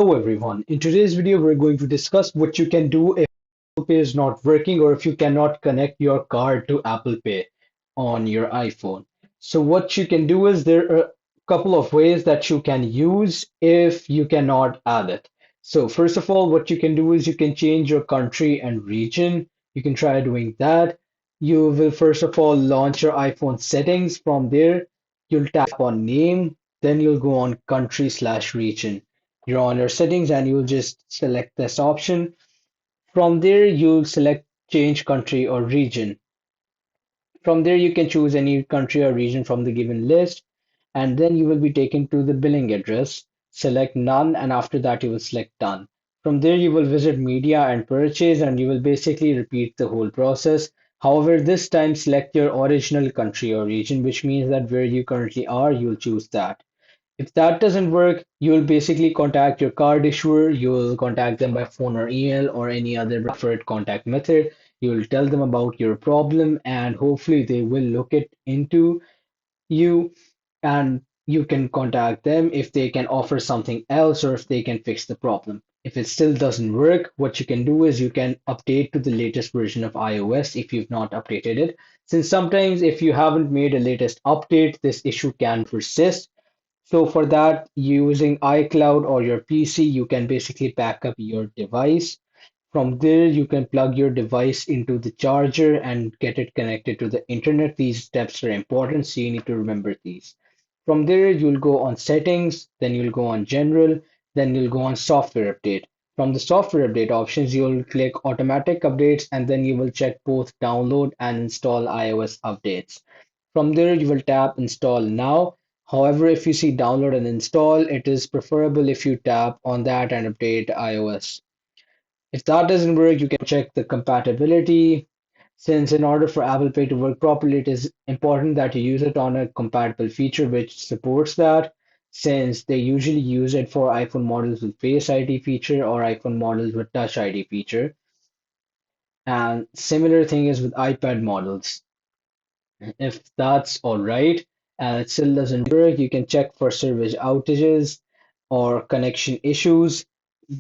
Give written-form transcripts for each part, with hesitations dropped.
Hello everyone. In today's video, we're going to discuss what you can do if Apple Pay is not working or if you cannot connect your card to Apple Pay on your iPhone. So what you can do is there are a couple of ways that you can use if you cannot add it. So first of all, what you can do is you can change your country and region. You can try doing that. You will first of all launch your iPhone settings. From there, you'll tap on name, then you'll go on country/region. You're on your settings and you'll just select this option. From there, you'll select change country or region. From there, you can choose any country or region from the given list, and then you will be taken to the billing address. Select none, and after that, you will select done. From there, you will visit media and purchase, and you will basically repeat the whole process. However, this time select your original country or region, which means that where you currently are, you'll choose that. If that doesn't work, you'll basically contact your card issuer. You'll contact them by phone or email or any other preferred contact method. You'll tell them about your problem and hopefully they will look it into you and you can contact them if they can offer something else or if they can fix the problem. If it still doesn't work, what you can do is you can update to the latest version of iOS if you've not updated it. Since sometimes if you haven't made a latest update, this issue can persist. So for that, using iCloud or your PC, you can basically back up your device. From there, you can plug your device into the charger and get it connected to the internet. These steps are important, so you need to remember these. From there, you'll go on settings, then you'll go on general, then you'll go on software update. From the software update options, you'll click automatic updates and then you will check both download and install iOS updates. From there, you will tap install now. However, if you see download and install, it is preferable if you tap on that and update iOS. If that doesn't work, you can check the compatibility. Since in order for Apple Pay to work properly, it is important that you use it on a compatible feature which supports that. Since they usually use it for iPhone models with Face ID feature or iPhone models with Touch ID feature. And similar thing is with iPad models. If that's all right and it still doesn't work, you can check for service outages or connection issues.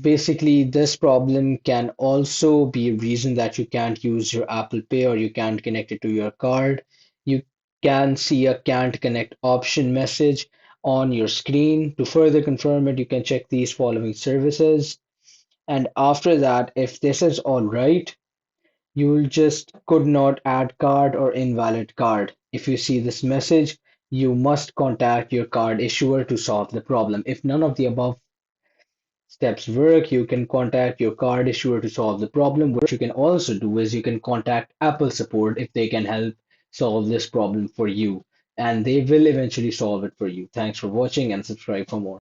Basically, this problem can also be a reason that you can't use your Apple Pay or you can't connect it to your card. You can see a can't connect option message on your screen. To further confirm it, you can check these following services. And after that, if this is all right, you'll just could not add card or invalid card. If you see this message, you must contact your card issuer to solve the problem. If none of the above steps work, you can contact your card issuer to solve the problem. What you can also do is you can contact Apple support if they can help solve this problem for you, and they will eventually solve it for you. Thanks for watching and subscribe for more.